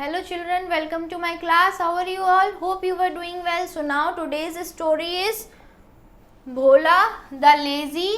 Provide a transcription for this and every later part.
Hello children, welcome to my class. How are you all? Hope you were doing well. So now today's story is Bhola the lazy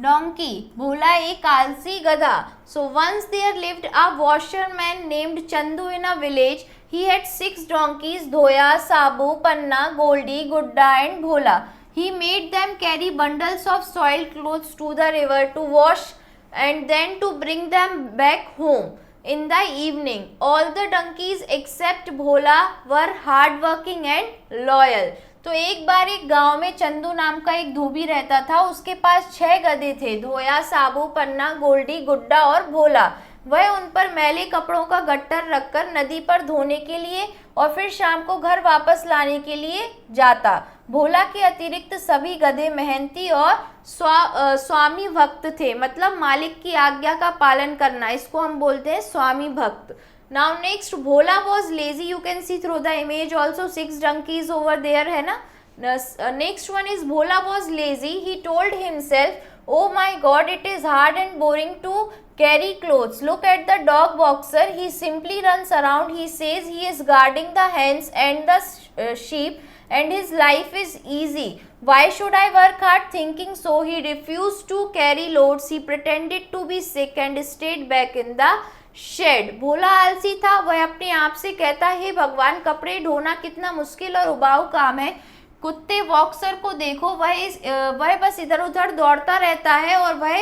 donkey. Bhola एक आलसी गधा. So once there lived a washerman named Chandu in a village. He had 6 donkeys, Dhoya, Sabu, Panna, Goldie, Gudda and Bhola. He made them carry bundles of soiled clothes to the river to wash and then to bring them back home. In the evening, all the donkeys except Bhola were hard working and loyal. तो एक बार एक गांव में चंदू नाम का एक धोबी रहता था. उसके पास 6 गधे थे, धोया, साबू, पन्ना, गोल्डी, गुड्डा और भोला. वह उन पर मैले कपड़ों का गट्टर रखकर नदी पर धोने के लिए और फिर शाम को घर वापस लाने के लिए जाता. भोला के अतिरिक्त सभी गधे मेहनती और स्वामी भक्त थे. मतलब मालिक की आज्ञा का पालन करना, इसको हम बोलते हैं स्वामी भक्त. Now next, Bhola was lazy. You can see through the image also 6 donkeys over there है ना. Next one is Bhola was lazy. He told himself, oh my God, it is hard and boring to carry clothes. Look at the dog boxer. He simply runs around. He says he is guarding the hens and the sheep and his life is easy. Why should I work hard? Thinking so, he refused to carry loads. He pretended to be sick and stayed back in the shed. Bhola आलसी था. वह अपने आप से कहता है, भगवान, कपड़े ढोना कितना मुश्किल और उबाऊ काम है. कुत्ते बॉक्सर को देखो, वह बस इधर उधर दौड़ता रहता है और वह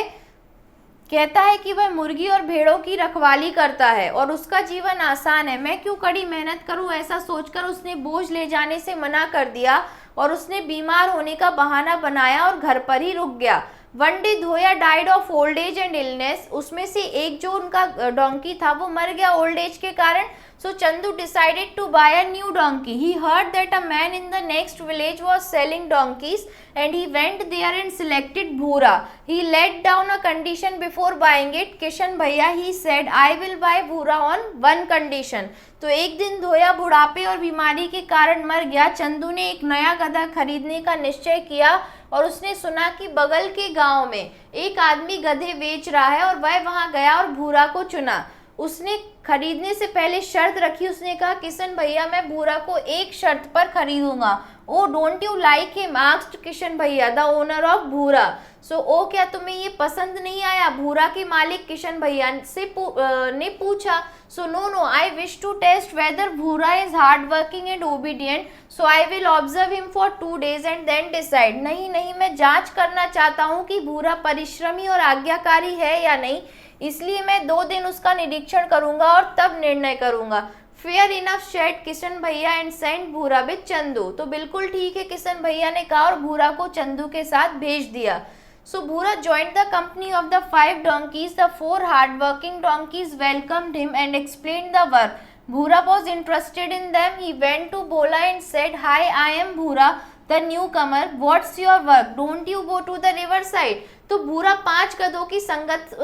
कहता है कि वह मुर्गी और भेड़ों की रखवाली करता है और उसका जीवन आसान है. मैं क्यों कड़ी मेहनत करूं? ऐसा सोचकर उसने बोझ ले जाने से मना कर दिया और उसने बीमार होने का बहाना बनाया और घर पर ही रुक गया. वन डे धोया died of old age and illness. उसमें से एक जो उनका डोंकी था वो मर गया ओल्ड एज के कारण. So Chandu decided to buy a new donkey. He heard that a man in the next village was selling donkeys and he went there and selected Bhura. He laid down a condition before buying it. Kishan भैया, he said, I will buy Bhura on one condition. तो एक दिन धोया बुढ़ापे और बीमारी के कारण मर गया. चंदू ने एक नया गधा खरीदने का निश्चय किया और उसने सुना कि बगल के गांव में एक आदमी गधे बेच रहा है और वह वहां गया और भूरा को चुना. उसने खरीदने से पहले शर्त रखी. उसने कहा, किशन भैया, मैं भूरा को एक शर्त पर खरीदूंगा. Oh don't you like him? Asked Kishan bhaiya, the owner of भूरा. सो ओ, क्या तुम्हें ये पसंद नहीं आया? भूरा के मालिक किशन भैया से ने पूछा. So no, I wish to test whether Bhura is hard working and obedient, so I will observe him for 2 days and then decide. नहीं, मैं जांच करना चाहता हूँ कि भूरा परिश्रमी और आज्ञाकारी है या नहीं, इसलिए मैं 2 दिन उसका निरीक्षण करूंगा और तब निर्णय करूंगा. फेयर इनफ शेड किशन भैया एंड सेंड भूरा विद चंदू. तो बिल्कुल ठीक है, किशन भैया ने कहा और भूरा को चंदू के साथ भेज दिया. So Bhura joined the company of the 5 donkeys. The 4 hard-working donkeys welcomed him and explained the work. Bhura was interested in them. He went to Bhola and said, "Hi, I am Bhura, the newcomer. What's your work? Don't you go to the riverside?" तो भूरा 5 गधों की संगत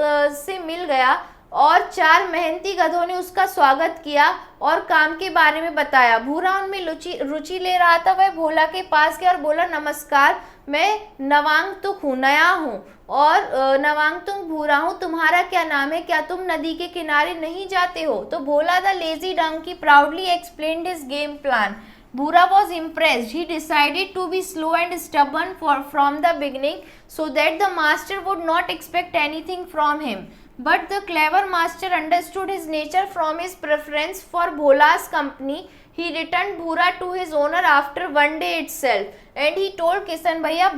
से मिल गया और 4 मेहनती गधों ने उसका स्वागत किया और काम के बारे में बताया. भूरा उनमें रुचि ले रहा था. वह भोला के पास गया और बोला, नमस्कार, मैं नवांगतुक हूँ, नया हूँ और नवांगतुक भूरा हूँ. तुम्हारा क्या नाम है? क्या तुम नदी के किनारे नहीं जाते हो? तो Bhola the lazy donkey proudly explained his game plan. Bhura was impressed. He decided to be slow and stubborn from the beginning so that the master would not expect anything from him. But the clever master understood his nature from his preference for Bhola's company. He returned Bhura to his owner after one day itself. And he told Kishan Bhaiya,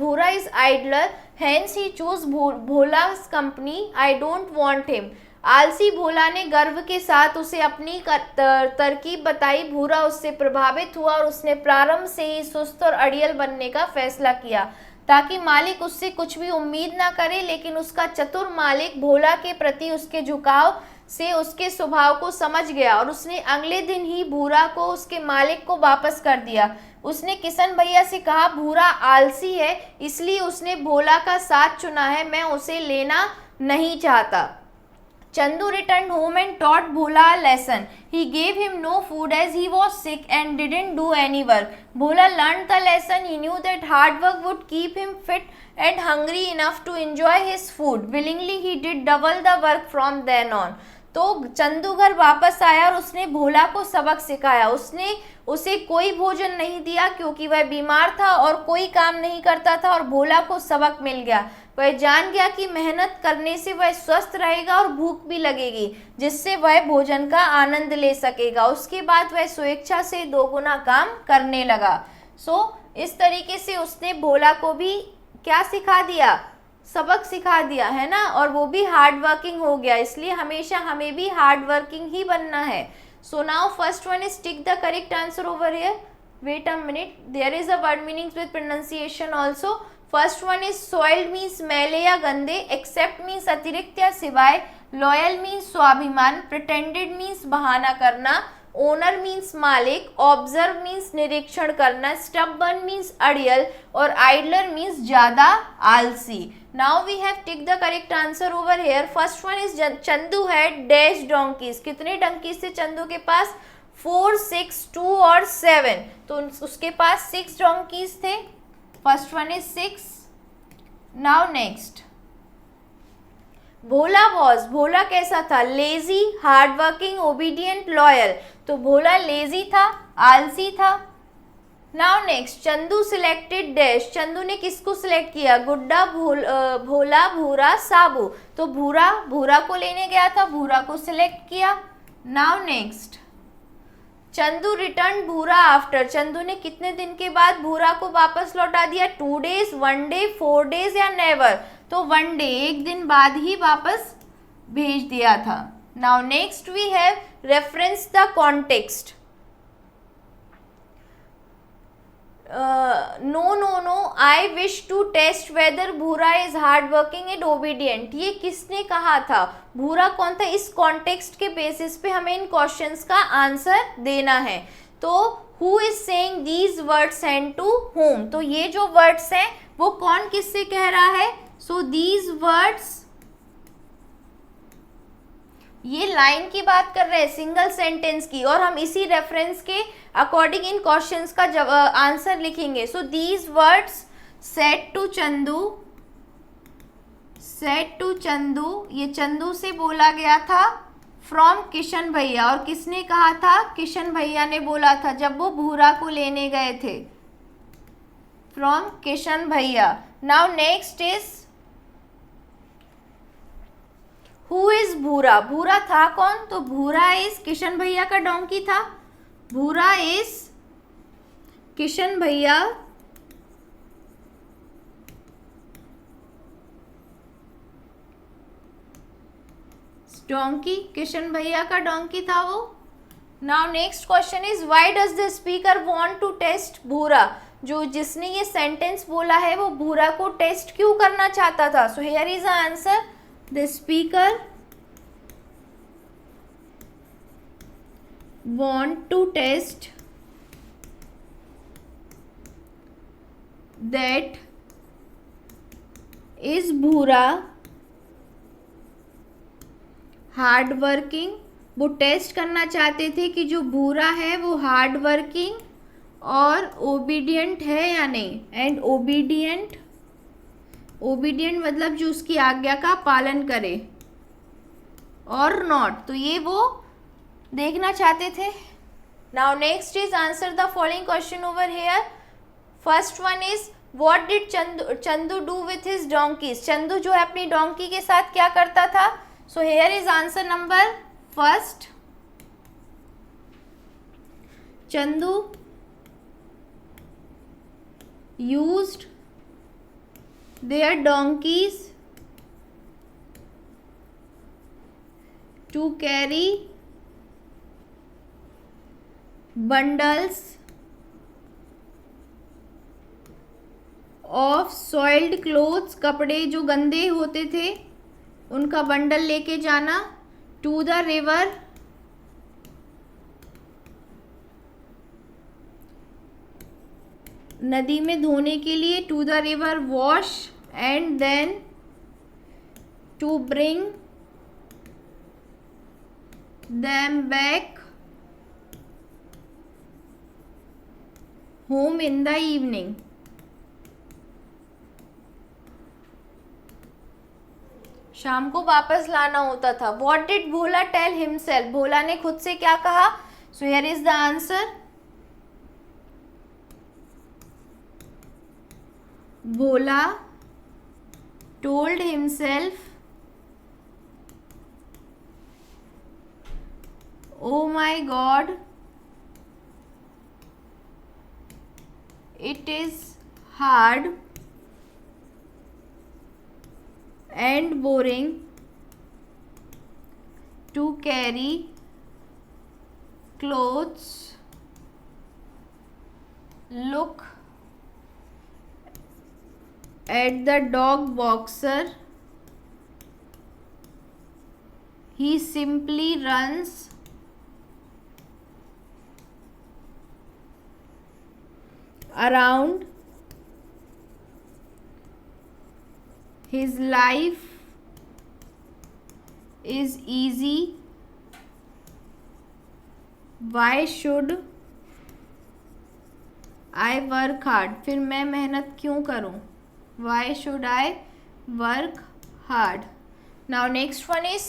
Bhura is idler, hence he chose Bhola's company. I don't want him. आलसी भोला ने गर्व के साथ उसे अपनी तरकीब बताई. भूरा उससे प्रभावित हुआ और उसने प्रारंभ से ही सुस्त और अड़ियल बनने का फैसला किया ताकि मालिक उससे कुछ भी उम्मीद ना करे. लेकिन उसका चतुर मालिक भोला के प्रति उसके झुकाव से उसके स्वभाव को समझ गया और उसने अगले दिन ही भूरा को उसके मालिक को वापस कर दिया. उसने किशन भैया से कहा, भूरा आलसी है, इसलिए उसने भोला का साथ चुना है, मैं उसे लेना नहीं चाहता. Chandu returned home and taught Bhola a lesson. He gave him no food as he was sick and didn't do any work. Bhola learned the lesson. He knew that hard work would keep him fit and hungry enough to enjoy his food. Willingly he did double the work from then on. तो चंदू घर वापस आया और उसने भोला को सबक सिखाया। उसने उसे कोई भोजन नहीं दिया क्योंकि वह बीमार था और कोई काम नहीं करता था, और भोला को सबक मिल गया। वह जान गया कि मेहनत करने से वह स्वस्थ रहेगा और भूख भी लगेगी, जिससे वह भोजन का आनंद ले सकेगा। उसके बाद वह स्वेच्छा से दोगुना काम करने लगा। इस तरीके से उसने भोला को भी क्या सिखा दिया, सबक सिखा दिया, है ना, और वो भी हार्ड वर्किंग हो गया। इसलिए हमेशा हमें भी हार्ड वर्किंग ही बनना है। So now first one is tick the correct answer over here. Wait a minute, there is a word meanings with pronunciation also. First one is soiled means मैले या गंदे, एक्सेप्ट मीन्स अतिरिक्त या सिवाय, loyal means स्वाभिमान, pretended means बहाना करना, owner means मालिक, ऑब्जर्व मीन्स निरीक्षण करना, स्टबर्न मीन्स अड़ियल, और आइडलर मीन्स ज्यादा आलसी। Now we have tick the correct answer over here. First one is Chandu had dash donkeys. कितने डंकीज थे चंदू के पास? 4, 6, 2 और 7। तो उसके पास 6 डोंकीज थे। First one is 6। Now next, Bhola was, Bhola कैसा था? Lazy, hard working, obedient, loyal. तो भोला लेजी था, आलसी था। Now next, Chandu selected dash. Chandu ने किसको सिलेक्ट किया? गुड्डा, भोला, भूरा, साबू। तो भूरा को लेने गया था, भूरा को सिलेक्ट किया। नाउ नेक्स्ट, चंदू रिटर्न भूरा आफ्टर। चंदू ने कितने दिन के बाद भूरा को वापस लौटा दिया? 2 days, 1 day, 4 days या नेवर? तो 1 day, एक दिन बाद ही वापस भेज दिया था। Now next we have reference the context. No, I wish to test whether Bhura is hard working and obedient. ये किसने कहा था? भूरा कौन था? इस कॉन्टेक्स्ट के बेसिस पे हमें इन क्वेश्चंस का आंसर देना है। तो who is saying these words and to whom? तो ये जो वर्ड्स हैं वो कौन किससे कह रहा है? सो दीज वर्ड्स, ये लाइन की बात कर रहे हैं, सिंगल सेंटेंस की, और हम इसी रेफरेंस के अकॉर्डिंग इन क्वेश्चंस का आंसर लिखेंगे। So these words said to Chandu, ये चंदू से बोला गया था, फ्रॉम किशन भैया। और किसने कहा था? किशन भैया ने बोला था जब वो भूरा को लेने गए थे, फ्रॉम किशन भैया। Now next is who is भूरा। भूरा था कौन? तो भूरा इज किशन भैया का डोंकी था। भूरा इज किशन भैया डोंकी, किशन भैया का डोंकी था वो। Now next question is why does the speaker want to test Bhura. जो जिसने ये सेंटेंस बोला है वो भूरा को टेस्ट क्यों करना चाहता था? सो here is the answer, the speaker want to test that is भूरा हार्ड वर्किंग। वो टेस्ट करना चाहते थे कि जो भूरा है वो हार्ड वर्किंग और ओबीडियंट है या नहीं। एंड ओबीडियंट मतलब जो उसकी आज्ञा का पालन करे, और नॉट, तो ये वो देखना चाहते थे। Now next is answer the following question over here. First one is what did Chandu do with his donkey's. Chandu जो है अपनी डोंकी के साथ क्या करता था? So here is answer number first, Chandu used their donkeys to carry bundles of soiled clothes। कपड़े जो गंदे होते थे उनका बंडल लेके जाना। to the river नदी में धोने के लिए, to the river wash, and then to bring them back home in the evening. शाम को वापस लाना होता था। What did Bhola tell himself, Bhola ने खुद से क्या कहा? So here is the answer, Bhola told himself, oh my god, it is hard and boring to carry clothes, look at the dog boxer, he simply runs around, his life is easy, why should I work hard, फिर मैं मेहनत क्यों करूं? Why should I work hard? Now next one is,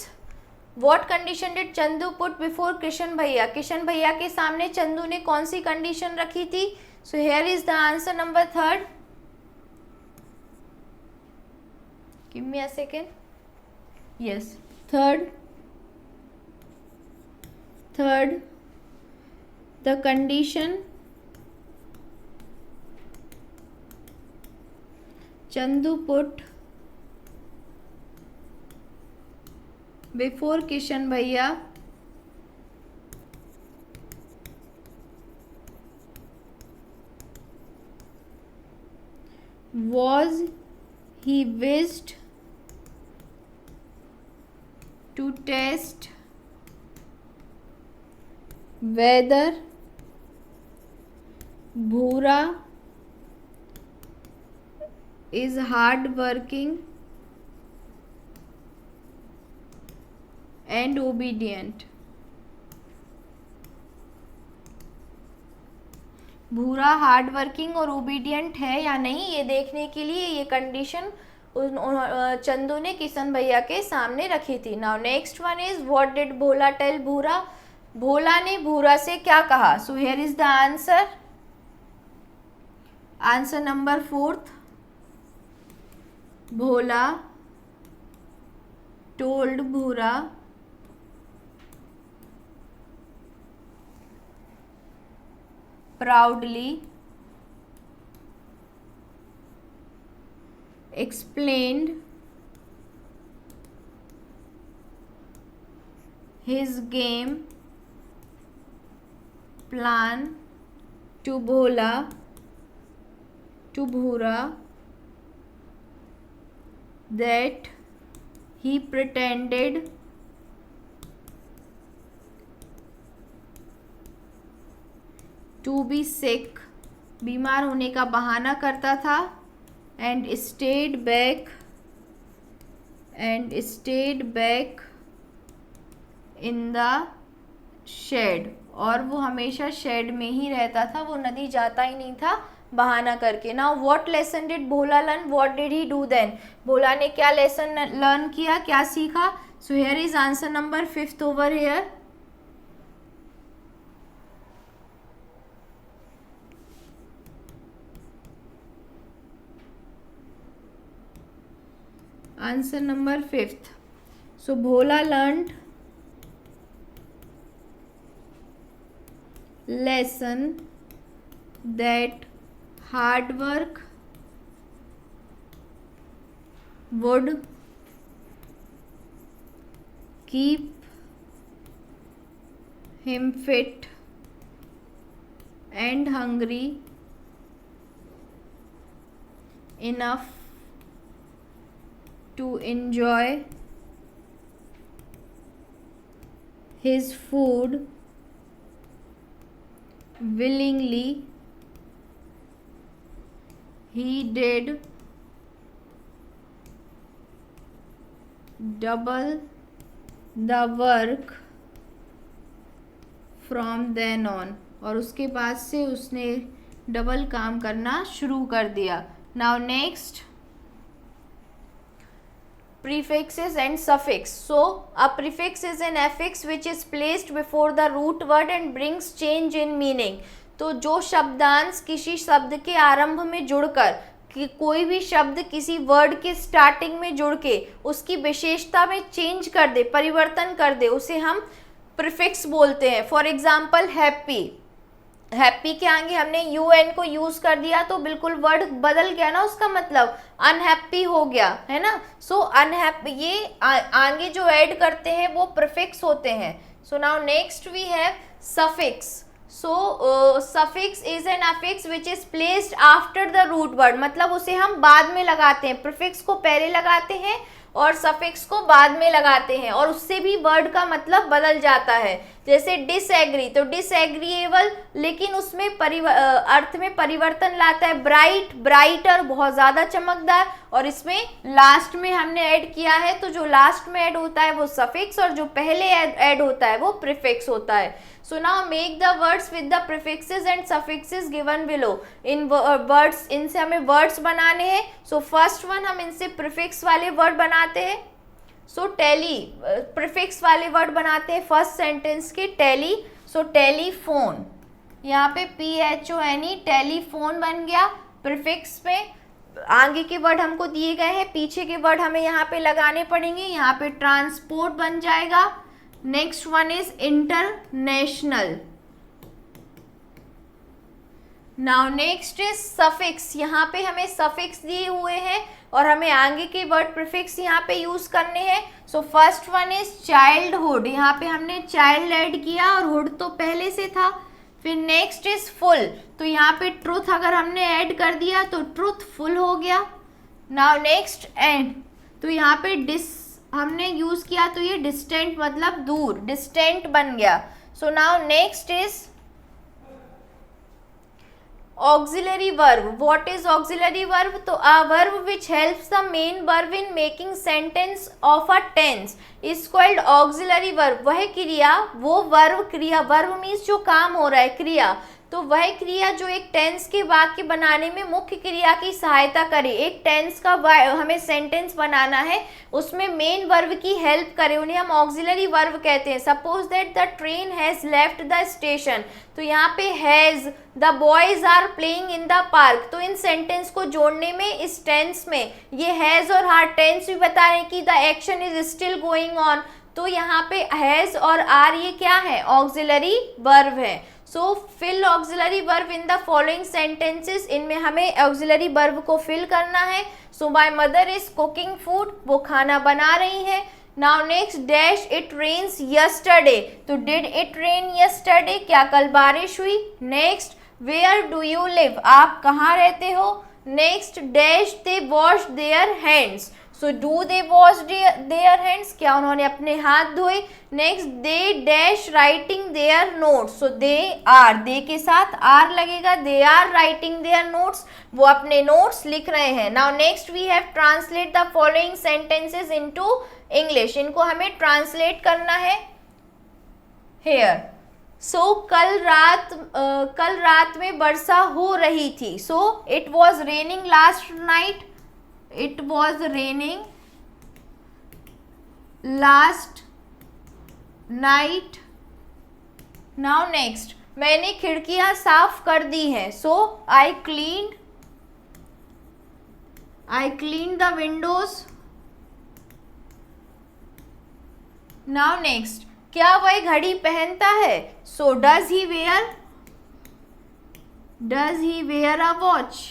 what condition did Chandu put before Kishan भैया, किशन भैया के सामने चंदू ने कौन सी कंडीशन रखी थी? So here is the answer number 3rd. Give me a second. Yes, third, the condition Chandu put before Kishan Bhaiya was he wished to test whether Bhura is hard working and obedient. भूरा hard working और obedient है या नहीं, ये देखने के लिए ये कंडीशन चंदू ने किशन भैया के सामने रखी थी। Now next one is, what did Bhola tell Bhura, Bhola ने भूरा से क्या कहा? So here is the answer, answer number 4th, भोला told Bhura proudly explained his game plan to Bhola, to Bhura, that he pretended to be sick, बीमार होने का बहाना करता था, and stayed back in the shed, और वो हमेशा शेड में ही रहता था, वो नदी जाता ही नहीं था बहाना करके। Now what lesson did Bhola learn, what did he do then, Bhola ने क्या लेसन लर्न किया, क्या सीखा? So here is answer number 5th over here, answer number 5th. So Bhola learned lesson that hard work would keep him fit and hungry enough to enjoy his food willingly. He did double the work from then on, और उसके बाद से उसने double काम करना शुरू कर दिया। Now next, prefixes and suffix. So a prefix is an affix which is placed before the root word and brings change in meaning. तो जो शब्दांश किसी शब्द के आरंभ में जुड़कर कि कोई भी शब्द किसी वर्ड के स्टार्टिंग में जुड़ के उसकी विशेषता में चेंज कर दे, परिवर्तन कर दे, उसे हम प्रीफिक्स बोलते हैं. फॉर एग्जाम्पल हैप्पी, हैप्पी के आगे हमने यू एन को यूज कर दिया तो बिल्कुल वर्ड बदल गया ना, उसका मतलब अनहैप्पी हो गया है ना. सो अनहैप्पी ये आगे जो ऐड करते हैं वो प्रीफिक्स होते हैं. So now next we have suffix. So suffix is an affix which is placed after the root word, मतलब उसे हम बाद में लगाते हैं. प्रीफिक्स को पहले लगाते हैं और सफिक्स को बाद में लगाते हैं और उससे भी वर्ड का मतलब बदल जाता है. जैसे डिसएग्री, तो डिसएग्रीएबल, लेकिन उसमें अर्थ में परिवर्तन लाता है. ब्राइट, ब्राइटर, बहुत ज़्यादा चमकदार, और इसमें लास्ट में हमने ऐड किया है तो जो लास्ट में ऐड होता है वो सफिक्स और जो पहले ऐड होता है वो प्रीफिक्स होता है. So now make the words with the prefixes and suffixes given below. In words, इनसे हमें वर्ड्स बनाने हैं. सो फर्स्ट वन हम इनसे प्रीफिक्स वाले वर्ड बनाते हैं. सो टेली, प्रीफिक्स वाले वर्ड बनाते हैं फर्स्ट सेंटेंस के. टेली, सो टेलीफोन, यहाँ पे PHONE, टेलीफोन बन गया. प्रीफिक्स में आगे के वर्ड हमको दिए गए हैं, पीछे के वर्ड हमें यहाँ पे लगाने पड़ेंगे. यहाँ पे ट्रांसपोर्ट बन जाएगा. Next one is international. Now next is suffix. यहाँ पे हमें सफिक्स दिए हुए हैं और हमें आगे के वर्ड प्रीफिक्स यहाँ पे यूज करने हैं. So first one is childhood, यहाँ पे हमने चाइल्ड ऐड किया और हुड तो पहले से था. फिर नेक्स्ट इज फुल, तो यहाँ पे ट्रुथ अगर हमने ऐड कर दिया तो ट्रुथफुल हो गया. नाउ नेक्स्ट एंड, तो यहाँ पे डिस हमने यूज किया तो ये डिस्टेंट मतलब दूर, डिस्टेंट बन गया. सो now next is auxiliary verb. What is auxiliary verb? तो a verb which helps the main verb in making sentence of a tense is called auxiliary verb. वह क्रिया, वो verb क्रिया, verb means जो काम हो रहा है, क्रिया, तो वह क्रिया जो एक टेंस के वाक्य बनाने में मुख्य क्रिया की सहायता करे. एक टेंस का हमें सेंटेंस बनाना है, उसमें मेन वर्ब की हेल्प करे, उन्हें हम ऑक्सिलरी वर्ब कहते हैं. Suppose that the train has left the station, तो यहाँ पे has, the boys are playing in the park, तो इन सेंटेंस को जोड़ने में इस टेंस में ये हैज और आर टेंस भी बता रहे हैं कि the action is still going on, तो यहाँ पे हैज और आर ये क्या है, ऑक्सिलरी वर्ब है. So fill auxiliary verb in the following sentences, इनमें हमें ऑक्सिलरी वर्ब को फिल करना है. So my mother is cooking food, वो खाना बना रही है. Now next dash it rains yesterday, तो डिड इट रेन यस्टरडे, क्या कल बारिश हुई. Next where do you live, आप कहाँ रहते हो. Next dash they wash their hands, so do they wash their hands, क्या उन्होंने अपने हाथ धोए. Next they dash writing their notes, so they are, they के साथ आर लगेगा, they are writing their notes, वो अपने नोट्स लिख रहे हैं. Now next we have translate the following sentences into English, इनको हमें ट्रांसलेट करना है हेयर. सो कल रात में वर्षा हो रही थी. So it was raining last night, it was raining last night. now next, मैंने खिड़कियां साफ कर दी हैं. so I cleaned the windows. now next, क्या वह घड़ी पहनता है. so does he wear a watch.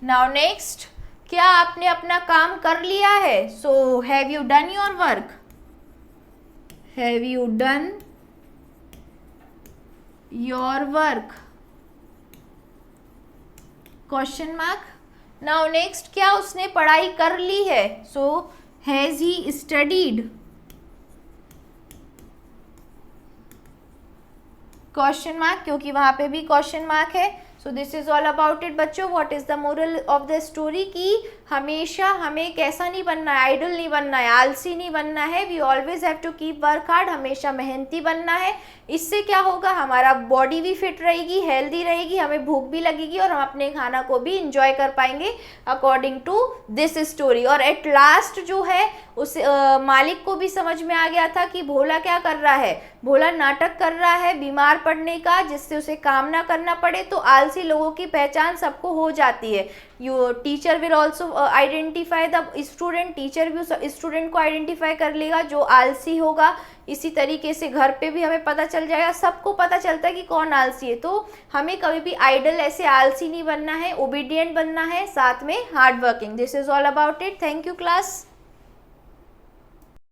Now next, क्या आपने अपना काम कर लिया है. So have you done your work, have you done your work, question mark. Now next, क्या उसने पढ़ाई कर ली है. So has he studied, question mark, क्योंकि वहां पे भी क्वेश्चन मार्क है. So this is all about it बच्चों. What is the moral of the story की हमेशा हमें कैसा नहीं बनना है, आइडल नहीं बनना है, आलसी नहीं बनना है. We always have to keep work hard, हमेशा मेहनती बनना है. इससे क्या होगा, हमारा बॉडी भी फिट रहेगी, हेल्दी रहेगी, हमें भूख भी लगेगी और हम अपने खाना को भी इंजॉय कर पाएंगे अकॉर्डिंग टू दिस स्टोरी. और एट लास्ट जो है उस मालिक को भी समझ में आ गया था कि भोला क्या कर रहा है. भोला नाटक कर रहा है बीमार पड़ने का, जिससे उसे काम ना करना पड़े. तो आलसी लोगों की पहचान सबको हो जाती है. You teacher will also identify the student, teacher भी उस स्टूडेंट को आइडेंटिफाई कर लेगा जो आलसी होगा. इसी तरीके से घर पे भी हमें पता चल जाएगा, सबको पता चलता है कि कौन आलसी है. तो हमें कभी भी आइडल ऐसे आलसी नहीं बनना है, ओबीडियंट बनना है, साथ में hard working. This is all about it. Thank you class.